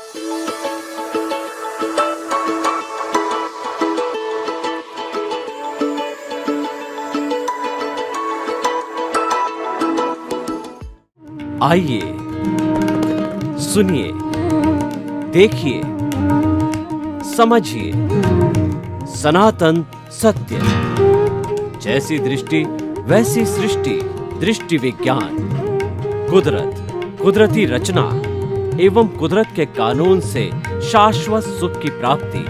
आइए, सुनिए, देखिए, समझिए सनातन सत्य। जैसी दृष्टि वैसी सृष्टि, दृष्टि विज्ञान। कुदरत, कुदरती रचना एवं कुदरत के कानून से शाश्वत सुख की प्राप्ति।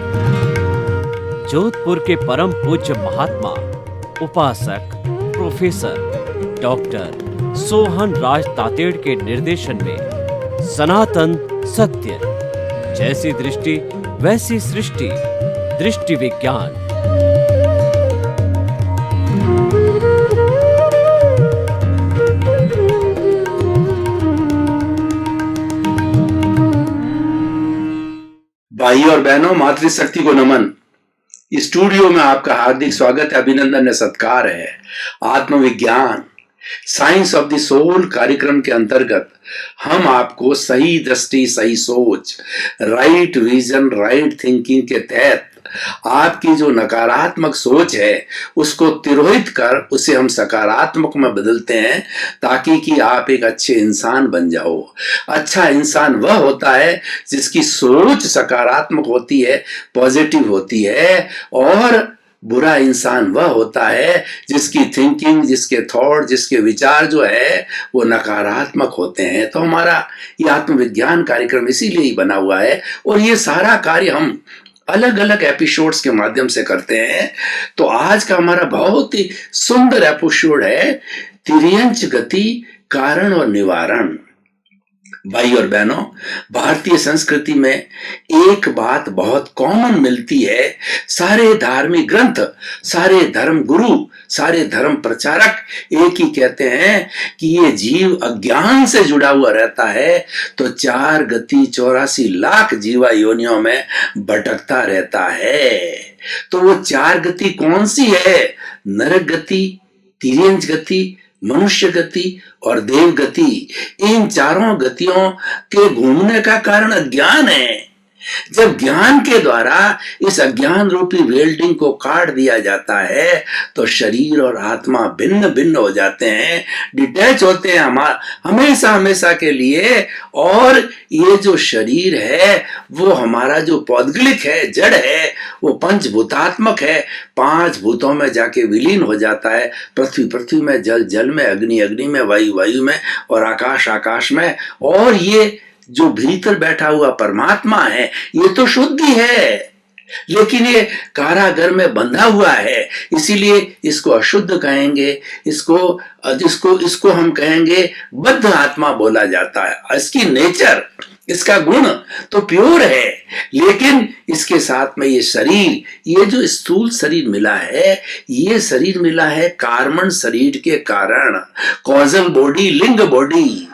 जोधपुर के परम पूज्य महात्मा उपासक प्रोफेसर डॉक्टर सोहन राज तातेड़ के निर्देशन में सनातन सत्य। जैसी दृष्टि वैसी सृष्टि, दृष्टि विज्ञान। भाई और बहनों, मातृशक्ति को नमन। स्टूडियो में आपका हार्दिक स्वागत है, अभिनंदन है, सत्कार है। आत्मविज्ञान, साइंस ऑफ द सोल कार्यक्रम के अंतर्गत हम आपको सही दृष्टि, सही सोच, राइट विजन, राइट थिंकिंग के तहत आपकी जो नकारात्मक सोच है उसको तिरोहित कर उसे हम सकारात्मक में बदलते हैं, ताकि कि आप एक अच्छे इंसान बन जाओ। अच्छा इंसान वह होता है जिसकी सोच सकारात्मक होती है, पॉजिटिव होती है, और बुरा इंसान वह होता है जिसकी थिंकिंग, जिसके थॉट, जिसके विचार जो है वो नकारात्मक होते हैं। तो हमारा ये आत्मविज्ञान कार्यक्रम इसीलिए ही बना हुआ है, और ये सारा कार्य हम अलग अलग एपिसोड्स के माध्यम से करते हैं। तो आज का हमारा बहुत ही सुंदर एपिसोड है तिर्यंच गति, कारण और निवारण। भाई और बहनों, भारतीय संस्कृति में एक बात बहुत कॉमन मिलती है। सारे धार्मिक ग्रंथ, सारे धर्म गुरु, सारे धर्म प्रचारक एक ही कहते हैं कि ये जीव अज्ञान से जुड़ा हुआ रहता है, तो 4 गति 84 लाख जीवा योनियों में भटकता रहता है। तो वो 4 गति कौन सी है? नरक गति, तिर्यंच गति, मनुष्य गति और देव गति। इन चारों गतियों के घूमने का कारण अज्ञान है। जब ज्ञान के द्वारा इस अज्ञान रूपी वेल्डिंग को काट दिया जाता है तो शरीर और आत्मा भिन्न भिन्न हो जाते हैं, डिटैच होते हैं हमेशा हमेशा के लिए। और ये जो शरीर है वो हमारा जो पौद्गलिक है, जड़ है, वो पंचभूतात्मक है। 5 भूतों में जाके विलीन हो जाता है। पृथ्वी पृथ्वी में, जल जल में, अग्नि अग्नि में, वायु वायु में और आकाश आकाश में। और ये जो भीतर बैठा हुआ परमात्मा है ये तो शुद्ध ही है, लेकिन ये कारागर में बंधा हुआ है, इसीलिए इसको अशुद्ध कहेंगे। इसको हम कहेंगे बद्ध आत्मा बोला जाता है। इसकी नेचर, इसका गुण तो प्योर है, लेकिन इसके साथ में ये शरीर, ये जो स्थूल शरीर मिला है, ये शरीर मिला है कार्मण शरीर के कारण। कॉजल बॉडी, लिंग बॉडी,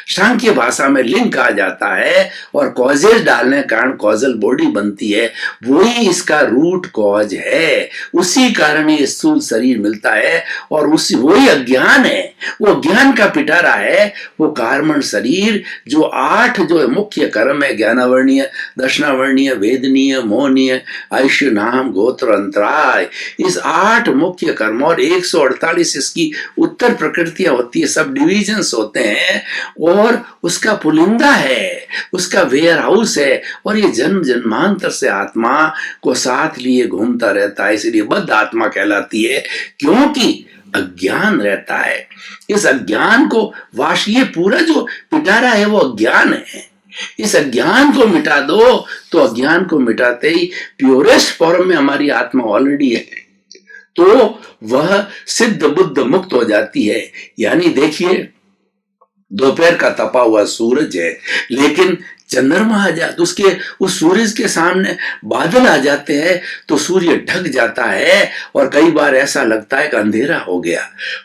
सांख्य भाषा में लिंग कहा जाता है, और कॉजेज डालने के कारण कॉजल बॉडी बनती है। वही इसका रूट कॉज है, उसी कारण ये स्थूल शरीर मिलता है। और वही अज्ञान है, वो ज्ञान का पिटारा है, वो कार्मण शरीर। जो 8 जो मुख्य कर्म है, ज्ञानावर्णीय, दर्शनावर्णीय, वेदनीय, मोहनीय, आयुष्य, नाम, गोत्र, अंतराय, इस 8 मुख्य कर्म और 148 इसकी उत्तर प्रकृतियां होती है, सब डिविजन्स होते हैं। और उसका पुलिंदा है, उसका वेयर हाउस है, और ये जन्म जन्मांतर से आत्मा को साथ लिए घूमता रहता है। इसलिए बद्ध आत्मा कहलाती है, क्योंकि अज्ञान रहता है। इस अज्ञान को ये पूरा जो पिटारा है वो अज्ञान है। इस अज्ञान को मिटा दो तो अज्ञान को मिटाते ही प्योरेस्ट फॉर्म में हमारी आत्मा ऑलरेडी है, तो वह सिद्ध बुद्ध मुक्त हो जाती है। यानी देखिए, दोपहर का तपा हुआ सूरज है, लेकिन चंद्रमा आ जाता, उस सूरज के सामने बादल आ जाते हैं तो सूर्य ढक जाता है, और कई बार ऐसा लगता है कि अंधेरा हो गया।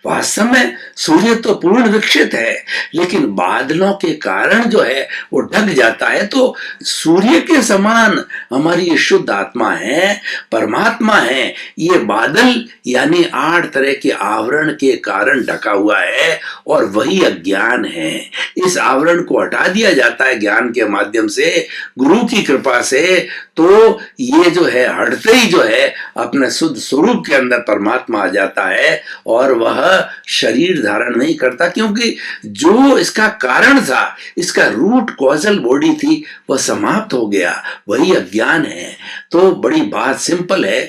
वास्तव में सूर्य तो पूर्ण विकसित है, लेकिन बादलों के कारण जो है वो ढक जाता है। तो सूर्य के समान हमारी ये शुद्ध आत्मा है, परमात्मा है। ये बादल यानी 8 तरह के आवरण के कारण ढका हुआ है, और वही अज्ञान हैं, इस आवरण को हटा दिया जाता है ज्ञान के माध्यम से, गुरु की कृपा से, तो ये जो है हटते ही जो है अपने शुद्ध स्वरूप के अंदर परमात्मा आ जाता है और वह शरीर धारण नहीं करता, क्योंकि जो इसका कारण था, इसका रूट कॉजल बॉडी थी, वह समाप्त हो गया, वही अज्ञान है। तो बड़ी बात सिंपल है।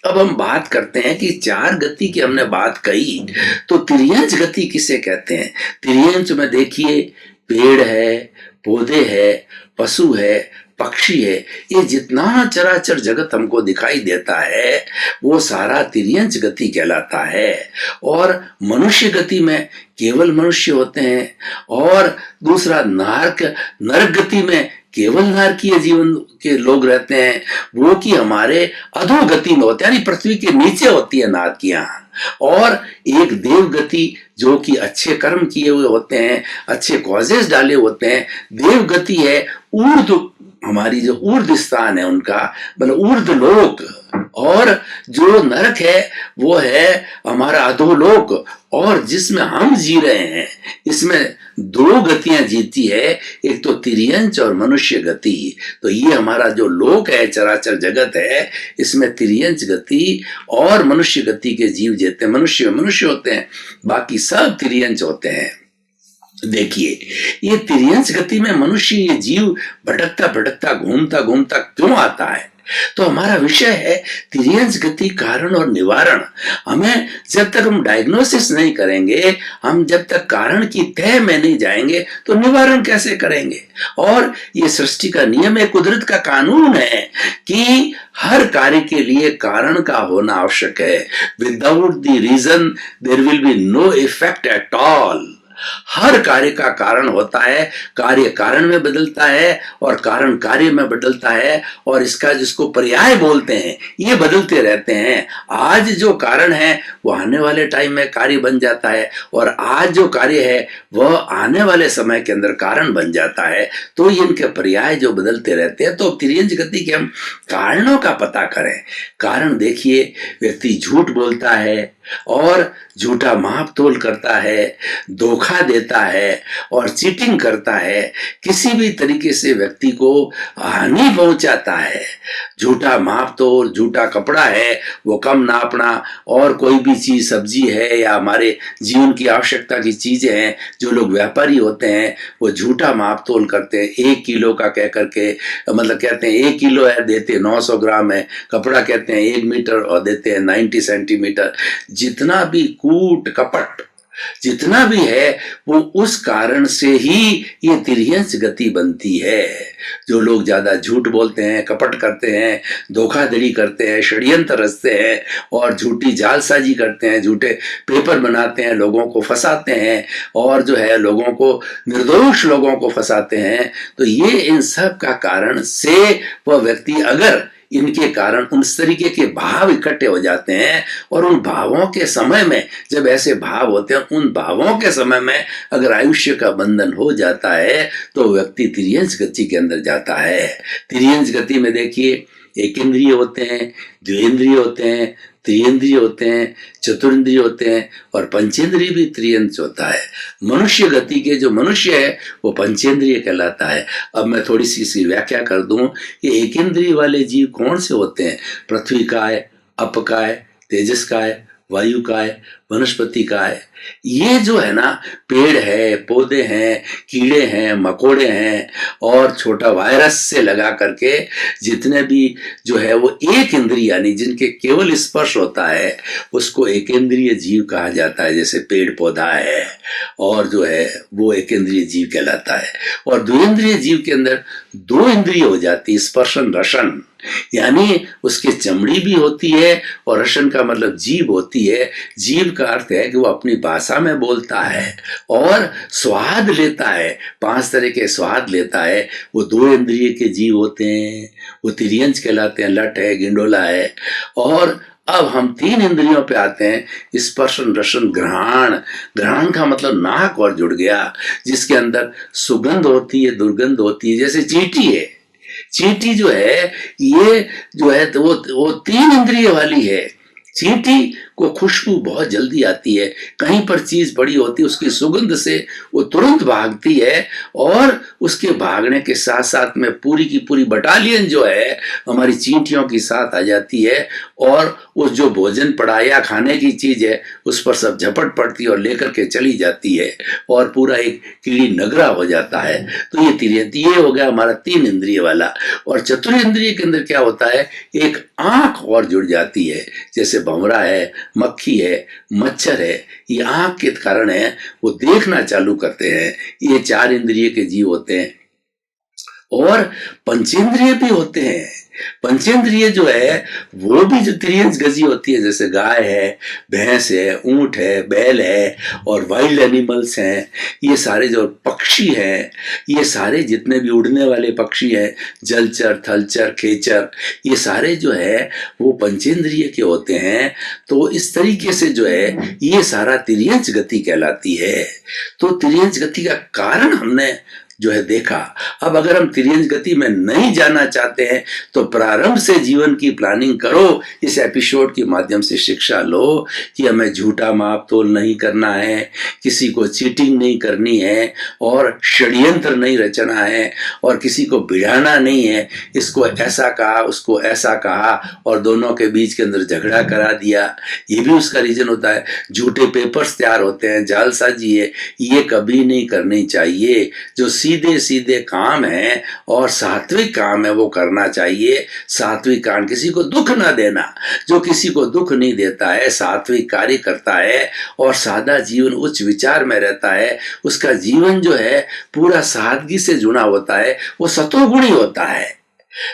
अब हम बात करते हैं कि चार गति की हमने बात कही, तो तिर्यंच गति किसे कहते हैं? तिर्यंच में देखिए, पेड़ है, पौधे है, पशु है, पक्षी है, ये जितना चराचर जगत हमको दिखाई देता है वो सारा तिर्यंच गति कहलाता है। और मनुष्य गति में केवल मनुष्य होते हैं, और दूसरा नरक गति में केवल नारकीय जीवन के लोग रहते हैं, वो कि हमारे अधोगति में होते हैं, यानी पृथ्वी के नीचे होती है नारकियां। और एक देव गति जो कि अच्छे कर्म किए हुए होते हैं, अच्छे कॉजेस डाले होते हैं, देव गति है ऊर्ध्व, हमारी जो ऊर्ध्व स्थान है उनका, मतलब ऊर्ध्व लोक। और जो नरक है वो है हमारा अधोलोक, और जिसमें हम जी रहे हैं इसमें दो गतियां जीती है, एक तो तिर्यंच और मनुष्य गति। तो ये हमारा जो लोक है, चराचर जगत है, इसमें तिर्यंच गति और मनुष्य गति के जीव जीते हैं। मनुष्य होते हैं, बाकी सब तिर्यंच होते हैं। देखिए, ये तिर्यंच गति में मनुष्य, ये जीव भटकता भटकता घूमता घूमता क्यों आता है? तो हमारा विषय है तिर्यंच गति, कारण और निवारण। हमें जब तक हम डायग्नोसिस नहीं करेंगे, हम जब तक कारण की तह में नहीं जाएंगे, तो निवारण कैसे करेंगे? और ये सृष्टि का नियम है, कुदरत का कानून है कि हर कार्य के लिए कारण का होना आवश्यक है। Without the reason there will be no effect at all. हर कार्य का कारण होता है, कार्य कारण में बदलता है और कारण कार्य में बदलता है, और इसका जिसको पर्याय बोलते हैं, ये बदलते रहते हैं। आज जो कारण है वो आने वाले टाइम में कार्य बन जाता है, और आज जो कार्य है वह आने वाले समय के अंदर कारण बन जाता है। तो इनके पर्याय जो बदलते रहते हैं। तो तिर्यंच गति के हम कारणों का पता करें। कारण देखिए, व्यक्ति झूठ बोलता है और झूठा माप तोल करता है, धोखा देता है और चीटिंग करता है, किसी भी तरीके से व्यक्ति को हानि पहुंचाता है। झूठा माप तोल, झूठा कपड़ा है वो कम नापना, और कोई भी चीज, सब्जी है या हमारे जीवन की आवश्यकता की चीजें हैं, जो लोग व्यापारी होते हैं वो झूठा माप तोल करते हैं। 1 किलो का कह करके, मतलब कहते हैं 1 किलो है, देते 900 ग्राम है। कपड़ा कहते हैं 1 मीटर और देते हैं 90 सेंटीमीटर। जितना भी कूट कपट जितना भी है वो उस कारण से ही ये तिर्यंच गति बनती है। जो लोग ज्यादा झूठ बोलते हैं, कपट करते हैं, धोखाधड़ी करते हैं, षड्यंत्र रचते हैं और झूठी जालसाजी करते हैं, झूठे पेपर बनाते हैं, लोगों को फंसाते हैं, और जो है लोगों को, निर्दोष लोगों को फंसाते हैं, तो ये इन सब का कारण से वह व्यक्ति, अगर इनके कारण उस तरीके के भाव इकट्ठे हो जाते हैं, और उन भावों के समय में, जब ऐसे भाव होते हैं, उन भावों के समय में अगर आयुष्य का बंधन हो जाता है तो व्यक्ति तिर्यंच गति के अंदर जाता है। तिर्यंच गति में देखिए, एक इंद्रिय होते हैं, द्विंद्रिय होते हैं, त्रियंद्रिय होते हैं, चतुरिंद्रिय होते हैं, और पंचेंद्रिय भी त्रियंच होता है। मनुष्य गति के जो मनुष्य है वो पंचेंद्रिय कहलाता है। अब मैं थोड़ी सी इसकी व्याख्या कर दूं कि एक इंद्रिय वाले जीव कौन से होते हैं? पृथ्वी काय, अप काय, तेजस काय, वायु काय, वनस्पति काय। ये जो है ना, पेड़ है, पौधे हैं, कीड़े हैं, मकोड़े हैं, और छोटा वायरस से लगा करके जितने भी जो है वो एक इंद्रिय, यानी जिनके केवल स्पर्श होता है, उसको एक इंद्रिय जीव कहा जाता है। जैसे पेड़ पौधा है, और जो है वो एक इंद्रिय जीव कहलाता है। और द्विंद्रिय जीव के अंदर 2 इंद्रिय हो जाती है, स्पर्शन रसन, यानी उसकी चमड़ी भी होती है, और रसन का मतलब जीभ होती है। जीभ का अर्थ है कि वो अपनी भाषा में बोलता है और स्वाद लेता है, 5 तरह के स्वाद लेता है। वो 2 इंद्रिय के जीव होते हैं, वो तिर्यंच कहलाते हैं। लट है, गिंडोला है। और अब हम 3 इंद्रियों पे आते हैं, स्पर्शन रसन घ्राण। घ्राण का मतलब नाक और जुड़ गया, जिसके अंदर सुगंध होती है, दुर्गंध होती है। जैसे चींटी है, चींटी जो है, ये जो है तो वो 3 इंद्रिय वाली है। चींटी को खुशबू बहुत जल्दी आती है, कहीं पर चीज पड़ी होती है उसकी सुगंध से वो तुरंत भागती है, और उसके भागने के साथ साथ में पूरी की पूरी बटालियन जो है हमारी चींटियों के साथ आ जाती है, और उस जो भोजन पड़ा या खाने की चीज है उस पर सब झपट पड़ती है और लेकर के चली जाती है, और पूरा एक कीड़ी नगरा हो जाता है। तो ये हो गया हमारा 3 इंद्रिय वाला। और चतुर्इंद्रिय के अंदर क्या होता है, एक आंख और जुड़ जाती है, जैसे भंवरा है, मक्खी है, मच्छर है, ये आंख के कारण है, वो देखना चालू करते हैं। ये 4 इंद्रिय के जीव होते हैं। और पंचेंद्रिय भी होते हैं। पंचेंद्रिय जो है वो भी जो त्रियंश गति होती है, जैसे गाय है, भैंस है, ऊंट है, बैल है, और वाइल्ड एनिमल्स हैं, ये सारे जो पक्षी हैं, ये सारे जितने भी उड़ने वाले पक्षी हैं, जलचर, थलचर, खेचर, ये सारे जो है वो पंचेंद्रिय के होते हैं। तो इस तरीके से जो है ये सारा त्रियंश गति कहलाती है। तो त्रियंश गति का कारण हमने जो है देखा। अब अगर हम त्रियंश गति में नहीं जाना चाहते हैं तो प्रारंभ से जीवन की प्लानिंग करो। इस एपिसोड के माध्यम से शिक्षा लो कि हमें झूठा माप तोल नहीं करना है, किसी को चीटिंग नहीं करनी है, और षड्यंत्र नहीं रचना है, और किसी को भिड़ाना नहीं है, इसको ऐसा कहा उसको ऐसा कहा और दोनों के बीच के अंदर झगड़ा करा दिया। ये भी उसका रीजन होता है। झूठे पेपर्स तैयार होते हैं, जालसाजी है, ये कभी नहीं करनी चाहिए। जो सीधे सीधे काम है और सात्विक काम है वो करना चाहिए। सात्विक काम, किसी को दुख ना देना। जो किसी को दुख नहीं देता है, सात्विक कार्य करता है और सादा जीवन उच्च विचार में रहता है, उसका जीवन जो है पूरा सादगी से जुड़ा होता है, वो सतोगुणी होता है।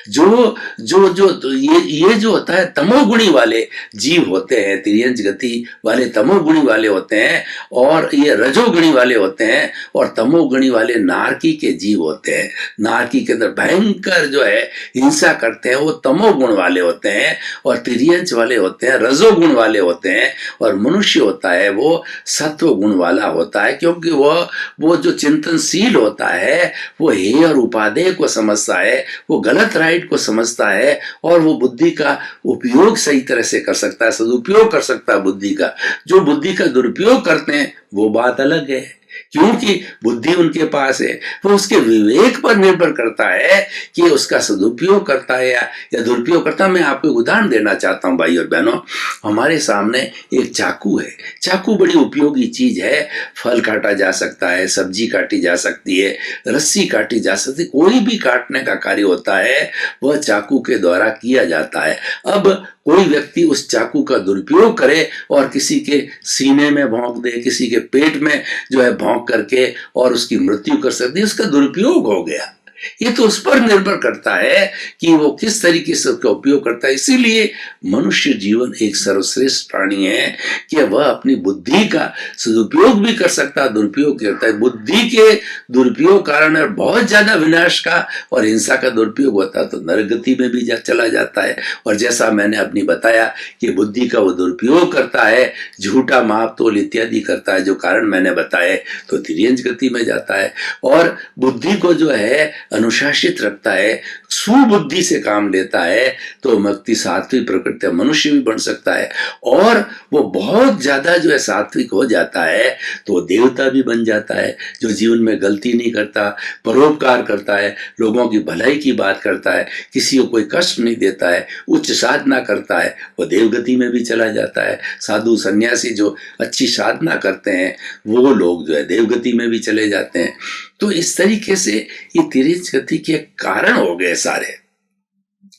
जो जो जो तो ये जो होता है तमोगुणी वाले जीव होते हैं, त्रियंश गति वाले तमोगुणी वाले होते हैं, और ये रजोगुणी वाले होते हैं, और तमोगुणी वाले नारकी के जीव होते हैं। नारकी के अंदर भयंकर जो है हिंसा करते हैं, वो तमोगुण वाले होते हैं, और त्रियंश वाले होते हैं रजोगुण वाले होते हैं, और मनुष्य होता है वो सत्व गुण वाला होता है, क्योंकि वो जो चिंतनशील होता है वो हे और उपादेय को समझता है, वो गलत राइट को समझता है, और वो बुद्धि का उपयोग सही तरह से कर सकता है, सदुपयोग कर सकता है बुद्धि का। जो बुद्धि का दुरुपयोग करते हैं वो बात अलग है, क्योंकि बुद्धि उनके पास है। वो उसके विवेक पर निर्भर करता है कि उसका सदुपयोग करता है या दुरुपयोग करता है। मैं आपको एक उदाहरण देना चाहता हूं भाई और बहनों। हमारे सामने एक चाकू है। चाकू बड़ी उपयोगी चीज है। फल काटा जा सकता है, सब्जी काटी जा सकती है, रस्सी काटी जा सकती है, कोई भी काटने का कार्य होता है वह चाकू के द्वारा किया जाता है। अब कोई व्यक्ति उस चाकू का दुरुपयोग करे और किसी के सीने में भोंक दे, किसी के पेट में जो है भोंक करके और उसकी मृत्यु कर सकती है, उसका दुरुपयोग हो गया। ये तो उस पर निर्भर करता है कि वो किस तरीके से उसका उपयोग करता है। इसीलिए मनुष्य जीवन एक सर्वश्रेष्ठ प्राणी है कि वह अपनी बुद्धि का सदुपयोग भी कर सकता है, दुरुपयोग करता है। बुद्धि के दुरुपयोग कारण बहुत ज्यादा विनाश का और हिंसा का दुरुपयोग होता है तो नरगति में भी चला जाता है। और जैसा मैंने अपनी बताया कि बुद्धि का वो दुरुपयोग करता है, झूठा माप तोल इत्यादि करता है, जो कारण मैंने बताए, तो त्रियंश गति में जाता है। और बुद्धि को जो है अनुशासित रखता है, सुबुद्धि से काम लेता है, तो मुक्ति सात्विक प्रकृति मनुष्य भी बन सकता है। और वो बहुत ज्यादा जो है सात्विक हो जाता है तो देवता भी बन जाता है, जो जीवन में गलती नहीं करता, परोपकार करता है, लोगों की भलाई की बात करता है, किसी को कोई कष्ट नहीं देता है, उच्च साधना करता है, वो देवगति में भी चला जाता है। साधु सन्यासी जो अच्छी साधना करते हैं वो लोग जो है देवगति में भी चले जाते हैं। तो इस तरीके से ये त्रियंश गति के कारण हो गए सारे।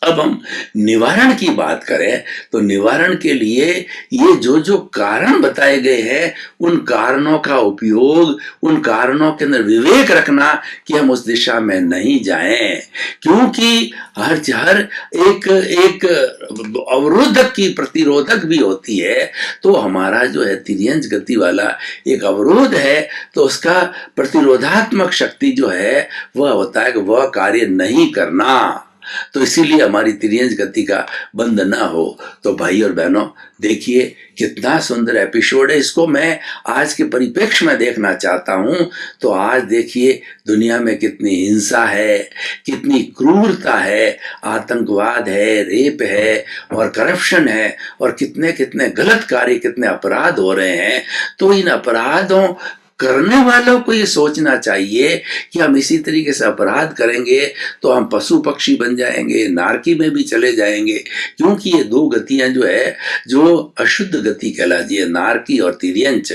अब हम निवारण की बात करें तो निवारण के लिए ये जो जो कारण बताए गए हैं उन कारणों का उपयोग, उन कारणों के अंदर विवेक रखना कि हम उस दिशा में नहीं जाएं, क्योंकि हर एक अवरोधक की प्रतिरोधक भी होती है। तो हमारा जो है त्रियंश गति वाला एक अवरोध है तो उसका प्रतिरोधात्मक शक्ति जो है वह होता है कि वह कार्य नहीं करना। तो इसीलिए हमारी तिर्यंज गति का बंद ना हो। तो भाई और बहनों, देखिए कितना सुंदर एपिसोड है। इसको मैं आज के परिप्रेक्ष्य में देखना चाहता हूं। तो आज देखिए दुनिया में कितनी हिंसा है, कितनी क्रूरता है, आतंकवाद है, रेप है और करप्शन है, और कितने कितने गलत कार्य, कितने अपराध हो रहे हैं। तो इन अपराधों करने वालों को ये सोचना चाहिए कि हम इसी तरीके से अपराध करेंगे तो हम पशु पक्षी बन जाएंगे, नारकी में भी चले जाएंगे। क्योंकि ये दो गतियां जो है, जो अशुद्ध गति कहलाती है, नारकी और तिर्यंच,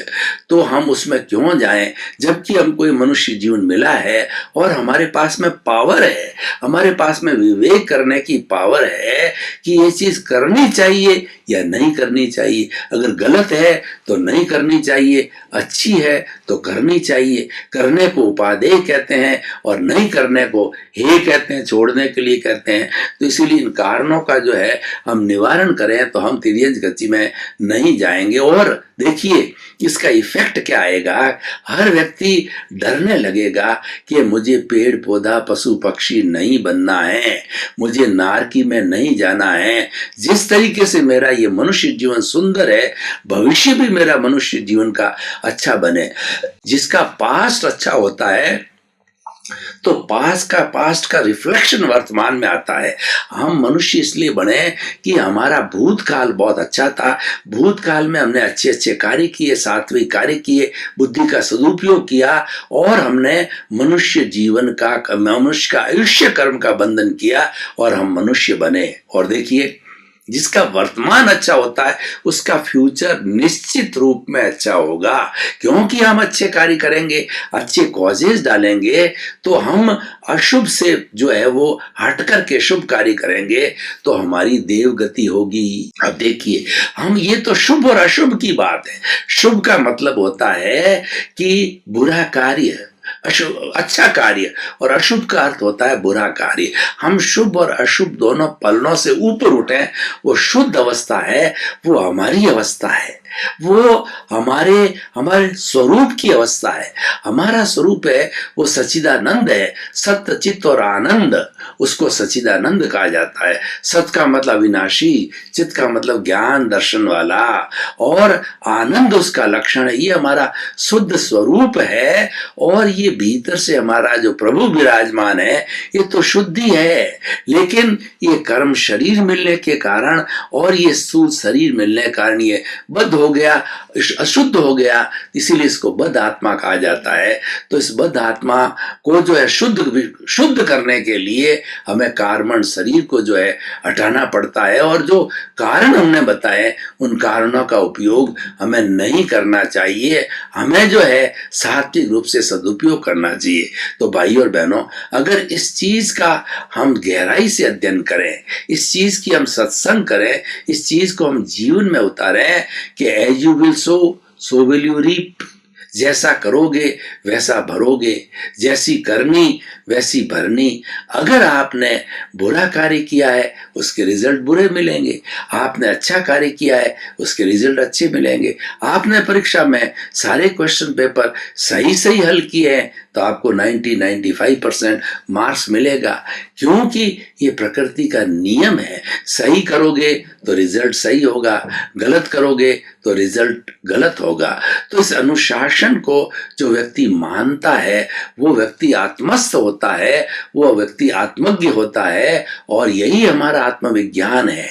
तो हम उसमें क्यों जाएं, जबकि हमको ये मनुष्य जीवन मिला है और हमारे पास में पावर है, हमारे पास में विवेक करने की पावर है कि ये चीज करनी चाहिए या नहीं करनी चाहिए। अगर गलत है तो नहीं करनी चाहिए, अच्छी है तो करनी चाहिए। करने को उपादेय कहते हैं और नहीं करने को हे कहते हैं, छोड़ने के लिए कहते हैं। तो इसीलिए इन कारणों का जो है हम निवारण करें तो हम तिर्यंच गति में नहीं जाएंगे। और देखिए इसका इफेक्ट क्या आएगा, हर व्यक्ति डरने लगेगा कि मुझे पेड़ पौधा पशु पक्षी नहीं बनना है, मुझे नारकी में नहीं जाना है। जिस तरीके से मेरा ये मनुष्य जीवन सुंदर है, भविष्य भी मेरा मनुष्य जीवन का अच्छा बने। जिसका पास्ट अच्छा होता है तो पास्ट का रिफ्लेक्शन वर्तमान में आता है। हम मनुष्य इसलिए बने कि हमारा भूतकाल बहुत अच्छा था, भूतकाल में हमने अच्छे अच्छे कार्य किए, सात्विक कार्य किए, बुद्धि का सदुपयोग किया और हमने मनुष्य का आयुष्य कर्म का बंधन किया और हम मनुष्य बने। और देखिए जिसका वर्तमान अच्छा होता है उसका फ्यूचर निश्चित रूप में अच्छा होगा, क्योंकि हम अच्छे कार्य करेंगे, अच्छे कॉजेज डालेंगे, तो हम अशुभ से जो है वो हट करके शुभ कार्य करेंगे तो हमारी देव गति होगी। अब देखिए हम, ये तो शुभ और अशुभ की बात है। शुभ का मतलब होता है कि बुरा कार्य, अच्छा कार्य, और अशुभ का अर्थ होता है बुरा कार्य। हम शुभ और अशुभ दोनों पलनों से ऊपर उठे, वो शुद्ध अवस्था है, वो हमारी अवस्था है, वो हमारे स्वरूप की अवस्था है। हमारा स्वरूप है वो सच्चिदानंद है, सत्य चित्त और आनंद, उसको सच्चिदानंद कहा जाता है। सत का मतलब विनाशी, चित्त का मतलब ज्ञान दर्शन वाला, और आनंद उसका लक्षण है। ये हमारा शुद्ध स्वरूप है और ये भीतर से हमारा जो प्रभु विराजमान है ये तो शुद्धि है। लेकिन ये कर्म शरीर मिलने के कारण और ये स्थूल शरीर मिलने के कारण ये बद्ध हो गया, अशुद्ध हो गया, इसीलिए इसको बद्ध आत्मा कहा जाता है। तो इस बद्ध आत्मा को जो है शुद्ध करने के लिए हमें कार्बन शरीर को जो है हटाना पड़ता है, और जो कारण हमने बताए उन कारणों का उपयोग हमें नहीं करना चाहिए, हमें जो है सात्विक रूप से सदुपयोग करना चाहिए। तो भाई और बहनों, अगर इस चीज का हम गहराई से अध्ययन करें, इस चीज की हम सत्संग करें, इस चीज को हम जीवन में उतारें कि as you will sow will you reap, जैसा करोगे वैसा भरोगे, जैसी करनी वैसी भरनी। अगर आपने बुरा कार्य किया है उसके रिजल्ट बुरे मिलेंगे, आपने अच्छा कार्य किया है उसके रिजल्ट अच्छे मिलेंगे। आपने परीक्षा में सारे क्वेश्चन पेपर सही हल किए हैं तो आपको 90-95% मार्क्स मिलेगा, क्योंकि ये प्रकृति का नियम है। सही करोगे तो रिजल्ट सही होगा, गलत करोगे तो रिजल्ट गलत होगा। तो इस अनुशासन को जो व्यक्ति मानता है वो व्यक्ति आत्मस्थ होता है, वो व्यक्ति आत्मज्ञ होता है, और यही हमारा आत्मविज्ञान है,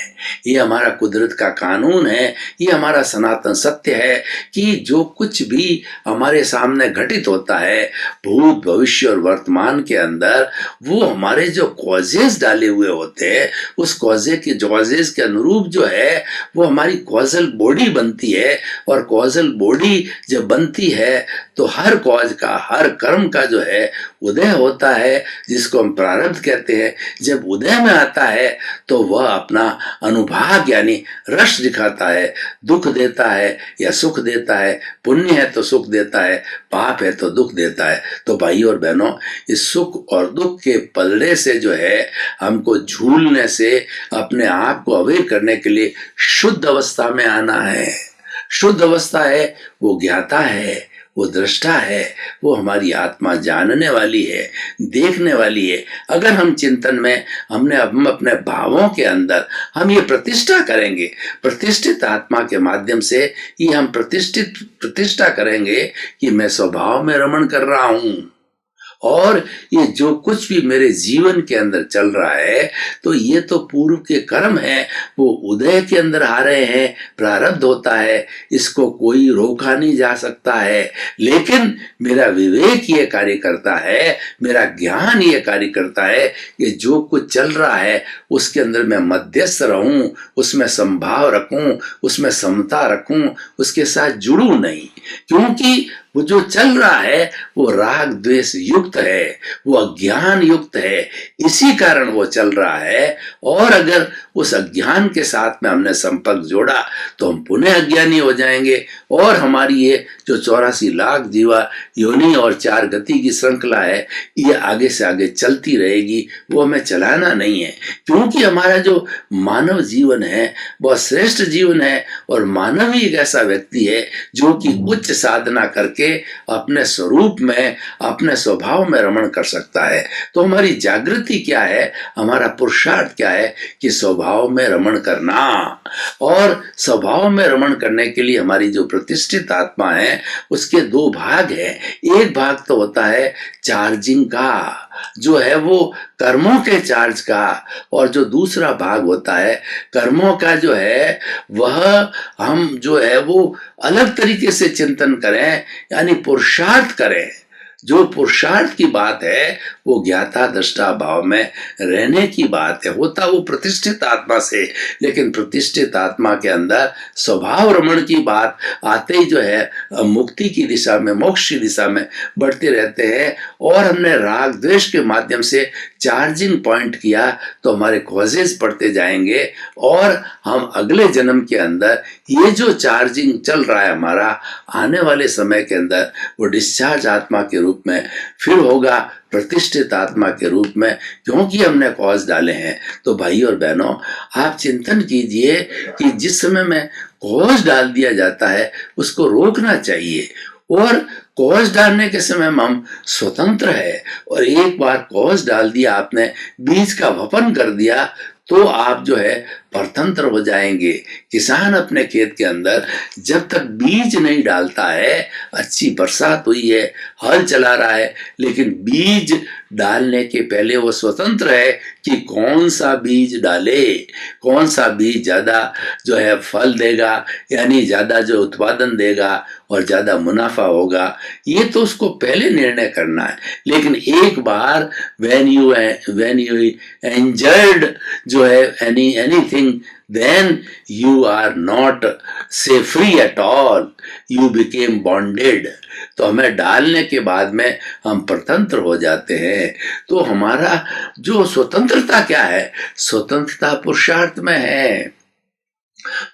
ये हमारा कुदरत का कानून है, ये हमारा सनातन सत्य है कि जो कुछ भी हमारे सामने घटित होता है भूत भविष्य और वर्तमान के अंदर, वो हमारे जो कॉजेज डाले हुए होते हैं उस कॉजेज के अनुरूप जो है वो हमारी कॉजल बॉडी बनती है। और कॉजल बॉडी जब बनती है तो हर कॉज का, हर कर्म का जो है उदय होता है, जिसको हम प्रारब्ध कहते हैं। जब उदय में आता है तो वह अपना अनुभाग यानी रस दिखाता है, दुख देता है या सुख देता है, पुण्य है तो सुख देता है, पाप है तो दुख देता है। तो भाई और बहनों, इस सुख और दुख के पलड़े से जो है हमको झूलने से अपने आप को अवेयर करने के लिए शुद्ध अवस्था में आना है। शुद्ध अवस्था है वो ज्ञाता है, वो दृष्टा है, वो हमारी आत्मा जानने वाली है, देखने वाली है। अगर हम चिंतन में हम अपने भावों के अंदर हम ये प्रतिष्ठा करेंगे, प्रतिष्ठित आत्मा के माध्यम से ये हम प्रतिष्ठा करेंगे कि मैं स्वभाव में रमण कर रहा हूं, और ये जो कुछ भी मेरे जीवन के अंदर चल रहा है तो ये तो पूर्व के कर्म है, वो उदय के अंदर आ रहे हैं, प्रारब्ध होता है, इसको कोई रोका नहीं जा सकता है। लेकिन मेरा विवेक ये कार्य करता है, मेरा ज्ञान ये कार्य करता है कि जो कुछ चल रहा है उसके अंदर मैं मध्यस्थ रहूं, उसमें संभाव रखूं, उसमें समता रखूं, उसके साथ जुड़ूं नहीं। क्योंकि वो जो चल रहा है वो राग द्वेष युक्त है, वो अज्ञान युक्त है, इसी कारण वो चल रहा है। और अगर उस अज्ञान के साथ में हमने संपर्क जोड़ा तो हम पुनः अज्ञानी हो जाएंगे, और हमारी ये जो 84 लाख जीवा योनि और 4 गति की श्रृंखला है ये आगे से आगे चलती रहेगी, वो हमें चलाना नहीं है। क्योंकि हमारा जो मानव जीवन है वह श्रेष्ठ जीवन है, और मानव ही एक ऐसा व्यक्ति है जो कि उच्च साधना करके अपने स्वरूप में, अपने स्वभाव में रमण कर सकता है। तो हमारी जागृति क्या है, हमारा पुरुषार्थ क्या है कि स्वभाव में रमण करना। और स्वभाव में रमण करने के लिए हमारी जो प्रतिष्ठित आत्मा है उसके 2 भाग है। एक भाग तो होता है चार्जिंग का, जो है वो कर्मों के चार्ज का, और जो दूसरा भाग होता है कर्मों का, जो है वह हम जो है वो अलग तरीके से चिंतन करें, यानी पुरुषार्थ करें। जो पुरुषार्थ की बात है वो ज्ञाता दृष्टा भाव में रहने की बात है, होता वो प्रतिष्ठित आत्मा से। लेकिन प्रतिष्ठित आत्मा के अंदर स्वभाव रमण की बात आते ही जो है मुक्ति की दिशा में, मोक्ष की दिशा में बढ़ते रहते हैं। और हमने राग द्वेष के माध्यम से चार्जिंग पॉइंट किया तो हमारे कॉजेज पड़ते जाएंगे, और हम अगले जन्म के अंदर ये जो चार्जिंग चल रहा है हमारा, आने वाले समय के अंदर वो डिस्चार्ज आत्मा के रूप में फिर होगा, प्रतिष्ठित आत्मा के रूप में, क्योंकि हमने कॉज डाले हैं। तो भाई और बहनों, आप चिंतन कीजिए कि जिस समय में कॉज डाल दिया जाता है उसको रोकना चाहिए। और कॉज डालने के समय हम स्वतंत्र है, और एक बार कॉज डाल दिया आपने, बीज का वपन कर दिया, तो आप जो है परतंत्र हो जाएंगे। किसान अपने खेत के अंदर जब तक बीज नहीं डालता है, अच्छी बरसात हुई है, हल चला रहा है, लेकिन बीज डालने के पहले वो स्वतंत्र है कि कौन सा बीज डाले, कौन सा बीज ज्यादा जो है फल देगा, यानी ज्यादा जो उत्पादन देगा और ज्यादा मुनाफा होगा, ये तो उसको पहले निर्णय करना है। लेकिन एक बार when you enjoyed जो है anything, then you are not say free at all, you became bonded। तो हमें डालने के बाद में हम परतंत्र हो जाते हैं। तो हमारा जो स्वतंत्रता क्या है, स्वतंत्रता पुरुषार्थ में है,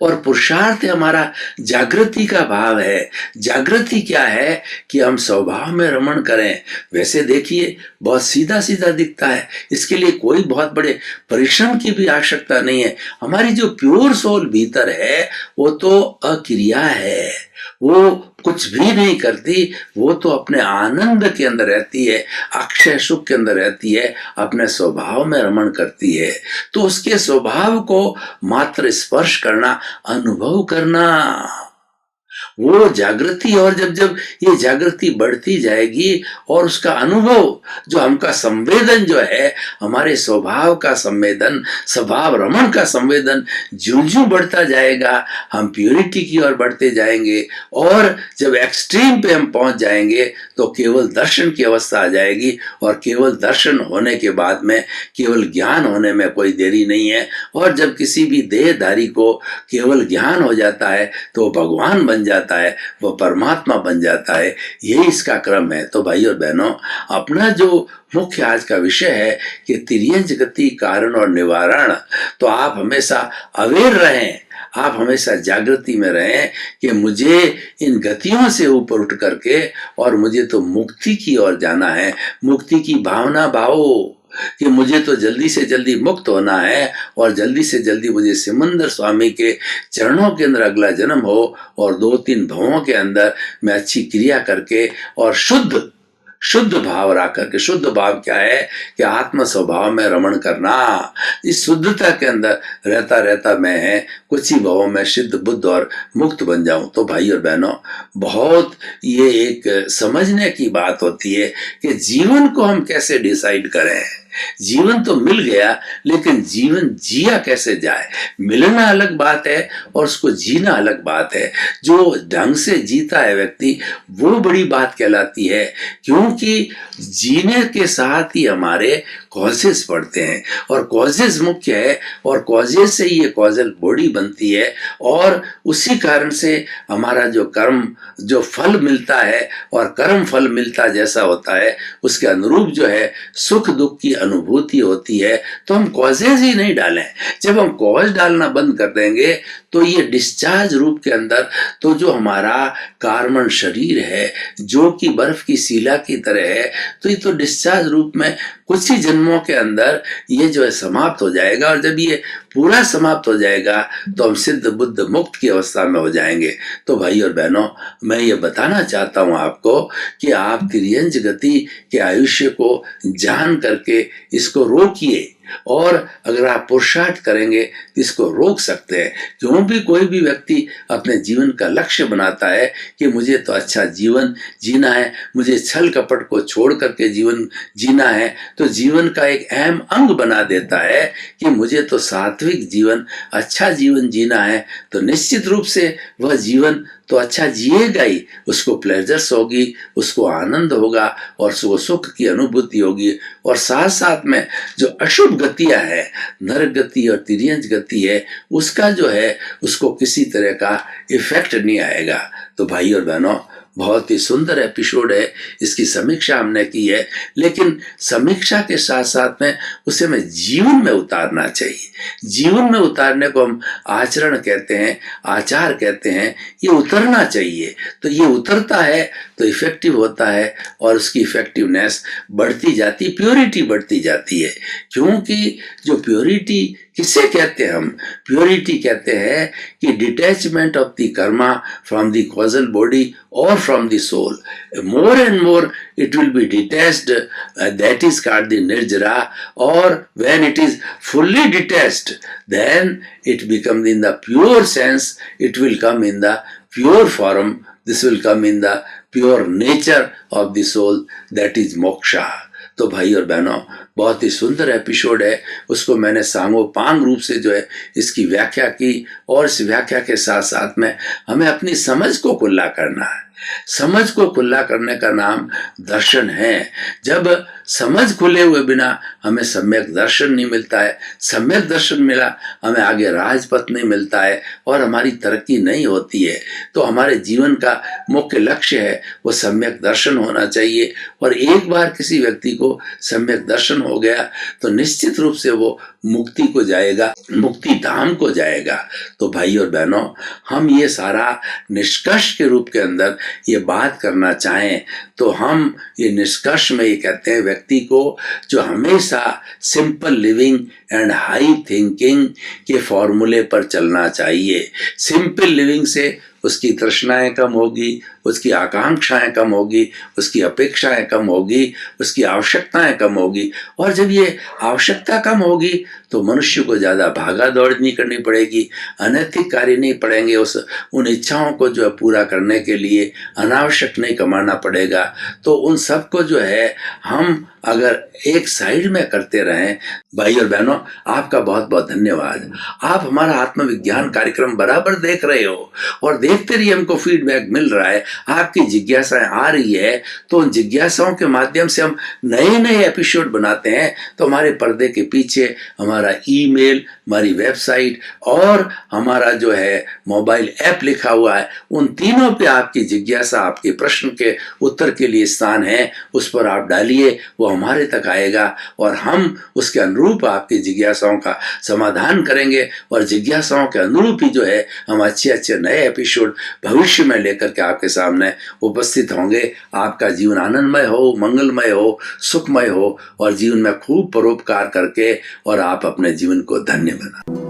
और पुरुषार्थ हमारा जागृति का भाव है। जागृति क्या है कि हम स्वभाव में रमण करें। वैसे देखिए बहुत सीधा सीधा दिखता है, इसके लिए कोई बहुत बड़े परिश्रम की भी आवश्यकता नहीं है। हमारी जो प्योर सोल भीतर है वो तो अक्रिया है, वो कुछ भी नहीं करती, वो तो अपने आनंद के अंदर रहती है, अक्षय सुख के अंदर रहती है, अपने स्वभाव में रमण करती है। तो उसके स्वभाव को मात्र स्पर्श करना, अनुभव करना, वो जागृति। और जब जब ये जागृति बढ़ती जाएगी और उसका अनुभव, जो हमका संवेदन जो है, हमारे स्वभाव का संवेदन, स्वभाव रमण का संवेदन ज्यों ज्यों बढ़ता जाएगा, हम प्योरिटी की ओर बढ़ते जाएंगे। और जब एक्सट्रीम पे हम पहुंच जाएंगे तो केवल दर्शन की अवस्था आ जाएगी, और केवल दर्शन होने के बाद में केवल ज्ञान होने में कोई देरी नहीं है। और जब किसी भी देहधारी को केवल ज्ञान हो जाता है तो वो भगवान बन जाता है, वो परमात्मा बन जाता है। यही इसका क्रम है। तो भाई और बहनों, अपना जो मुख्य आज का विषय है कि तिर्यंच गति कारण और निवारण, तो आप हमेशा अवेयर रहें, आप हमेशा जागृति में रहें कि मुझे इन गतियों से ऊपर उठ करके और मुझे तो मुक्ति की ओर जाना है। मुक्ति की भावना भाओ, कि मुझे तो जल्दी से जल्दी मुक्त होना है और जल्दी से जल्दी मुझे सिमंदर स्वामी के चरणों के अंदर अगला जन्म हो और 2-3 भवों के अंदर मैं अच्छी क्रिया करके और शुद्ध भाव ला करके, शुद्ध भाव क्या है कि आत्म स्वभाव में रमण करना, इस शुद्धता के अंदर रहता रहता मैं कुछ ही भावों में सिद्ध बुद्ध और मुक्त बन जाऊं। तो भाई और बहनों, बहुत ये एक समझने की बात होती है कि जीवन को हम कैसे डिसाइड करें। जीवन तो मिल गया, लेकिन जीवन जिया कैसे जाए। मिलना अलग बात है और उसको जीना अलग बात है। जो ढंग से जीता है व्यक्ति, वो बड़ी बात कहलाती है, क्योंकि जीने के साथ ही हमारे कॉजेस पड़ते हैं और कॉजेस मुख्य है और कॉजेस से ही ये कॉजल बॉडी बनती है और उसी कारण से हमारा जो कर्म, जो फल मिलता है और कर्म फल मिलता जैसा होता है, उसके अनुरूप जो है सुख दुख की अनुभूति होती है। तो हम कॉजेज ही नहीं डालें। जब हम कॉज डालना बंद कर देंगे तो ये डिस्चार्ज रूप के अंदर तो जो हमारा कार्बन शरीर है, जो कि बर्फ की शिला की तरह है, तो ये तो डिस्चार्ज रूप में कुछ ही जन्मों के अंदर ये जो है समाप्त हो जाएगा। और जब ये पूरा समाप्त हो जाएगा तो हम सिद्ध बुद्ध मुक्त की अवस्था में हो जाएंगे। तो भाई और बहनों, मैं ये बताना चाहता हूँ आपको कि आप तिर्यंज गति के आयुष्य को जान करके इसको रोकिए और अगर आप पुरुषार्थ करेंगे तो इसको रोक सकते हैं। क्यों भी कोई भी व्यक्ति अपने जीवन का लक्ष्य बनाता है कि मुझे तो अच्छा जीवन जीना है, मुझे छल कपट को छोड़ करके जीवन जीना है, तो जीवन का एक अहम अंग बना देता है कि मुझे तो सात्विक जीवन, अच्छा जीवन जीना है, तो निश्चित रूप से वह जीवन तो अच्छा जिएगा ही, उसको प्लेजर्स होगी, उसको आनंद होगा और उसको सुख की अनुभूति होगी। और साथ साथ में जो अशुभ गतियां है, नरक गति और तिर्यंज गति है, उसका जो है उसको किसी तरह का इफेक्ट नहीं आएगा। तो भाई और बहनों, बहुत ही सुंदर एपिसोड है, इसकी समीक्षा हमने की है, लेकिन समीक्षा के साथ साथ में उसे हमें जीवन में उतारना चाहिए। जीवन में उतारने को हम आचरण कहते हैं, आचार कहते हैं, ये उतरना चाहिए। तो ये उतरता है तो इफेक्टिव होता है और उसकी इफेक्टिवनेस बढ़ती जाती, प्योरिटी बढ़ती जाती है। क्योंकि जो प्योरिटी किसे कहते हैं हम? प्योरिटी कहते हैं कि detachment of the karma from the causal body और from the soul. More and more it will be detached, that is called the nirjara, or when it is fully detached, then it becomes in the pure sense, it will come in the pure form, this will come in the pure nature of the soul, that is moksha. तो भाई और बहनों, बहुत ही सुंदर episode है, उसको मैंने सांगोपांग रूप से जो है इसकी व्याख्या की और इस व्याख्या के साथ साथ में हमें अपनी समझ को खुला करना है। समझ को खुला करने का नाम दर्शन है। जब समझ खुले हुए बिना हमें सम्यक दर्शन नहीं मिलता है, सम्यक दर्शन मिला हमें आगे राजपथ नहीं मिलता है और हमारी तरक्की नहीं होती है। तो हमारे जीवन का मुख्य लक्ष्य है वो सम्यक दर्शन होना चाहिए। और एक बार किसी व्यक्ति को सम्यक दर्शन हो गया तो निश्चित रूप से वो मुक्ति को जाएगा, मुक्ति धाम को जाएगा। तो भाई और बहनों, हम ये सारा निष्कर्ष के रूप के अंदर ये बात करना चाहें तो हम ये निष्कर्ष में ये कहते हैं, व्यक्ति को जो हमेशा simple living and high thinking के फॉर्मूले पर चलना चाहिए। सिंपल लिविंग से उसकी तृष्णाएं कम होगी, उसकी आकांक्षाएं कम होगी, उसकी अपेक्षाएं कम होगी, उसकी आवश्यकताएं कम होगी। और जब ये आवश्यकता कम होगी तो मनुष्य को ज़्यादा भागा दौड़ नहीं करनी पड़ेगी, अनैतिक कार्य नहीं पड़ेंगे, उन इच्छाओं को जो है पूरा करने के लिए अनावश्यक नहीं कमाना पड़ेगा। तो उन सब को जो है हम अगर एक साइड में करते रहें। भाई और बहनों, आपका बहुत बहुत धन्यवाद। आप हमारा आत्मविज्ञान कार्यक्रम बराबर देख रहे हो और देखते रहिए, हमको फीडबैक मिल रहा है, आपकी जिज्ञासाएं आ रही है। तो उन जिज्ञासाओं के माध्यम से हम नए नए एपिसोड बनाते हैं। तो हमारे पर्दे के पीछे हमारा ईमेल, हमारी वेबसाइट और हमारा जो है मोबाइल ऐप लिखा हुआ है। उन तीनों पे आपकी जिज्ञासा, आपके प्रश्न के उत्तर के लिए स्थान है। उस पर आप डालिए, वो हमारे तक आएगा और हम उसके अनुरूप आपकी जिज्ञासाओं का समाधान करेंगे। और जिज्ञासाओं के अनुरूप ही जो है हम अच्छे अच्छे नए एपिसोड भविष्य में लेकर के आपके सामने उपस्थित होंगे। आपका जीवन आनंदमय हो, मंगलमय हो, सुखमय हो और जीवन में खूब परोपकार करके और आप अपने जीवन को धन्य बना।